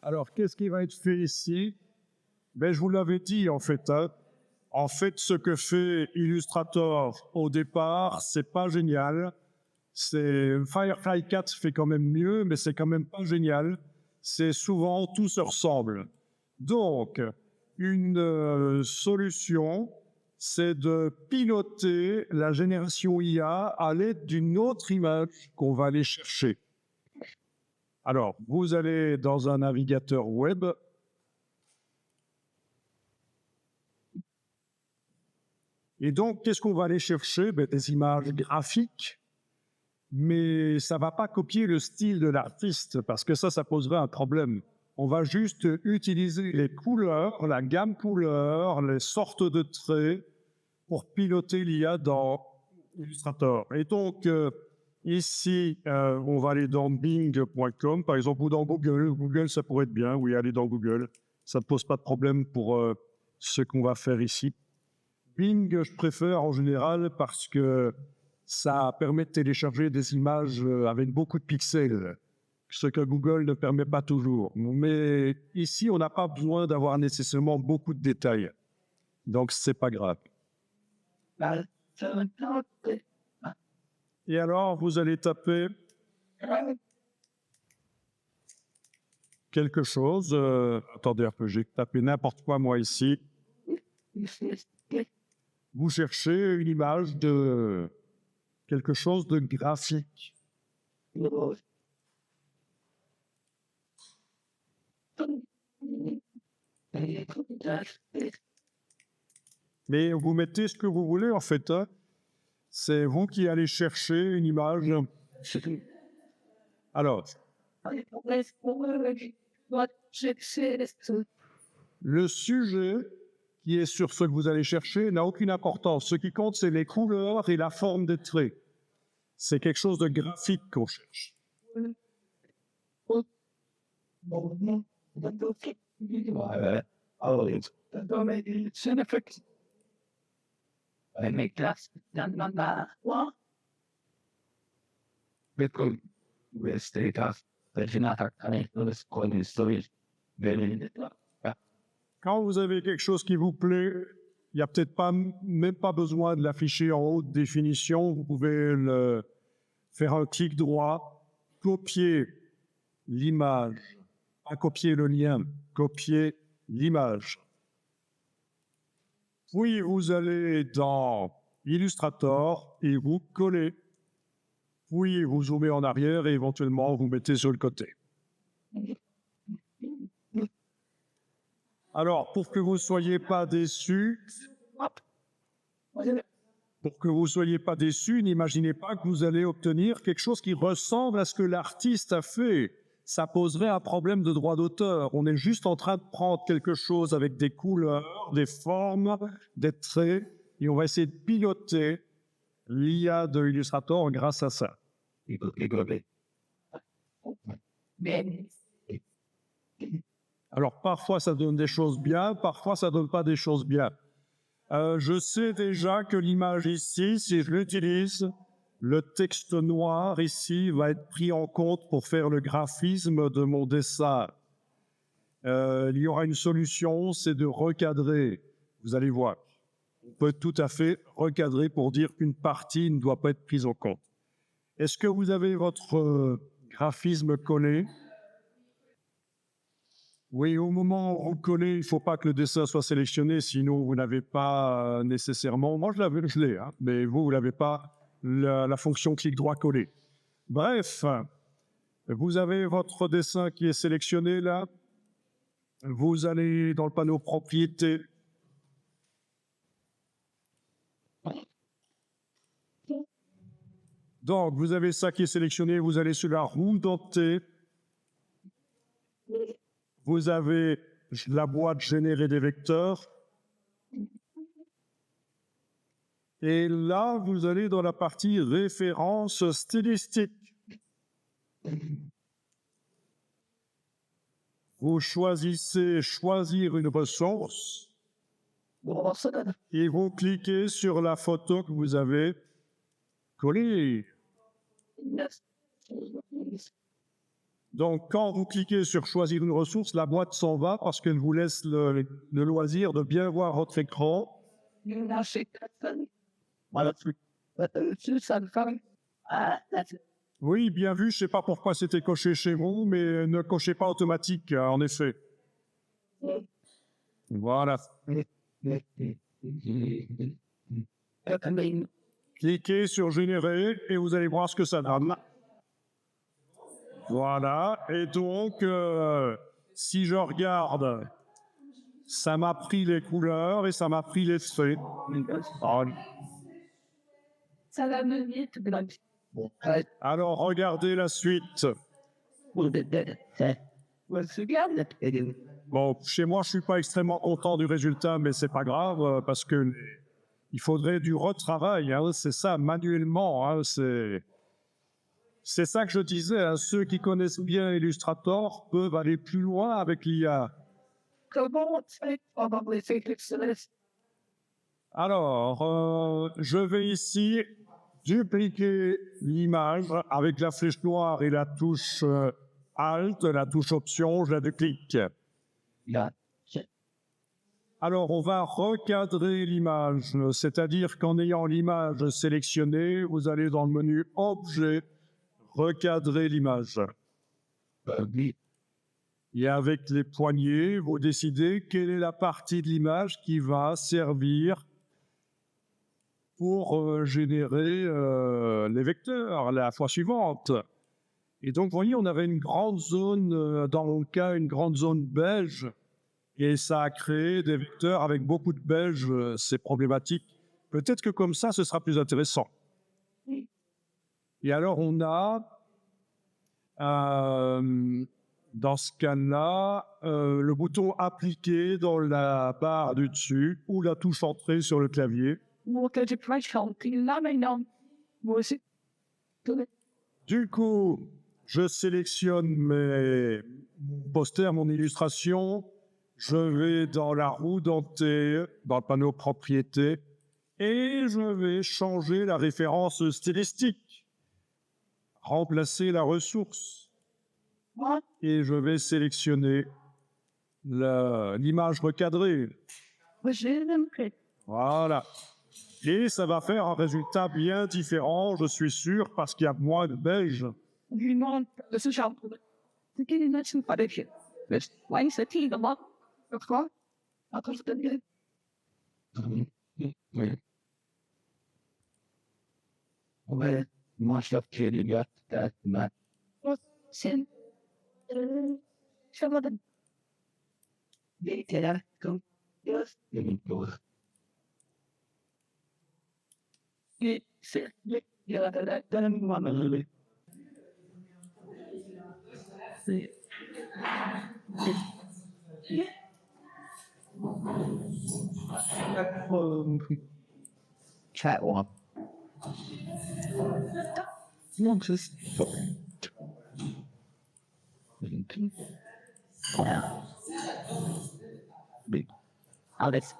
Alors, qu'est-ce qui va être fait ici? Ben, je vous l'avais dit, en fait. En fait, ce que fait Illustrator au départ, c'est pas génial. Firefly 4 fait quand même mieux, mais c'est quand même pas génial. C'est souvent, tout se ressemble. Donc, une solution, c'est de piloter la génération IA à l'aide d'une autre image qu'on va aller chercher. Alors, vous allez dans un navigateur web. Et donc, qu'est-ce qu'on va aller chercher? Ben, des images graphiques, mais ça ne va pas copier le style de l'artiste, parce que ça poserait un problème. On va juste utiliser les couleurs, la gamme couleurs, les sortes de traits pour piloter l'IA dans Illustrator. Et donc, ici, on va aller dans bing.com, par exemple, ou dans Google. Google, ça pourrait être bien, oui, aller dans Google. Ça ne pose pas de problème pour ce qu'on va faire ici. Bing, je préfère en général parce que ça permet de télécharger des images avec beaucoup de pixels, ce que Google ne permet pas toujours. Mais ici, on n'a pas besoin d'avoir nécessairement beaucoup de détails. Donc, c'est pas grave. Et alors, vous allez taper quelque chose. Attendez un peu, j'ai tapé n'importe quoi, moi, ici. Vous cherchez une image de quelque chose de graphique. Mais vous mettez ce que vous voulez, en fait. Hein. C'est vous qui allez chercher une image. Alors, le sujet qui est sur ce que vous allez chercher n'a aucune importance. Ce qui compte, c'est les couleurs et la forme des traits. C'est quelque chose de graphique qu'on cherche. Quand vous avez quelque chose qui vous plaît, il n'y a peut-être même pas besoin de l'afficher en haute définition. Vous pouvez faire un clic droit, copier l'image, pas copier le lien, copier l'image. Puis vous allez dans Illustrator et vous collez. Puis vous zoomez en arrière et éventuellement vous mettez sur le côté. Alors, pour que vous ne soyez pas déçus, n'imaginez pas que vous allez obtenir quelque chose qui ressemble à ce que l'artiste a fait. Ça poserait un problème de droit d'auteur. On est juste en train de prendre quelque chose avec des couleurs, des formes, des traits, et on va essayer de piloter l'IA de Illustrator grâce à ça. Alors, parfois, ça donne des choses bien, parfois, ça donne pas des choses bien. Je sais déjà que l'image ici, si je l'utilise, le texte noir ici va être pris en compte pour faire le graphisme de mon dessin. Il y aura une solution, c'est de recadrer. Vous allez voir. On peut tout à fait recadrer pour dire qu'une partie ne doit pas être prise en compte. Est-ce que vous avez votre graphisme collé? Oui, au moment où vous collez, il ne faut pas que le dessin soit sélectionné, sinon vous n'avez pas nécessairement... Moi, je l'ai, hein, mais vous n'avez pas la fonction clic droit coller. Bref, vous avez votre dessin qui est sélectionné là. Vous allez dans le panneau propriétés. Donc, vous avez ça qui est sélectionné, vous allez sur la roue dentée. Vous avez la boîte générer des vecteurs. Et là, vous allez dans la partie référence stylistique. Vous choisissez choisir une ressource et vous cliquez sur la photo que vous avez collée. Donc, quand vous cliquez sur choisir une ressource, la boîte s'en va parce qu'elle vous laisse le loisir de bien voir votre écran. Oui, bien vu. Je ne sais pas pourquoi c'était coché chez vous, mais ne cochez pas automatique, en effet. Voilà. Cliquez sur générer et vous allez voir ce que ça donne. Voilà. Et donc, si je regarde, ça m'a pris les couleurs et ça m'a pris les traits. Alors, regardez la suite. Bon, chez moi, je suis pas extrêmement content du résultat, mais c'est pas grave parce que il faudrait du retravail. Hein, c'est ça, manuellement. Hein, c'est ça que je disais. Hein, ceux qui connaissent bien Illustrator peuvent aller plus loin avec l'IA. Alors, je vais ici dupliquer l'image avec la flèche noire et la touche Alt, la touche Option, je la déclique. Alors, on va recadrer l'image, c'est-à-dire qu'en ayant l'image sélectionnée, vous allez dans le menu Objet, recadrer l'image. Et avec les poignées, vous décidez quelle est la partie de l'image qui va servir pour générer les vecteurs la fois suivante. Et donc, vous voyez, on avait une grande zone, dans mon cas, une grande zone beige, et ça a créé des vecteurs avec beaucoup de beige, c'est problématique. Peut-être que comme ça, ce sera plus intéressant. Et alors, on a, dans ce cas-là, le bouton appliquer dans la barre du dessus ou la touche entrée sur le clavier. Du coup, je sélectionne mon poster, mon illustration. Je vais dans la roue dentée, dans le panneau propriété, et je vais changer la référence stylistique. Remplacer la ressource. Et je vais sélectionner l'image recadrée. Voilà. Et ça va faire un résultat bien différent, je suis sûr, parce qu'il y a moins de beige. Catwalk. Yeah. Big. Oh, that's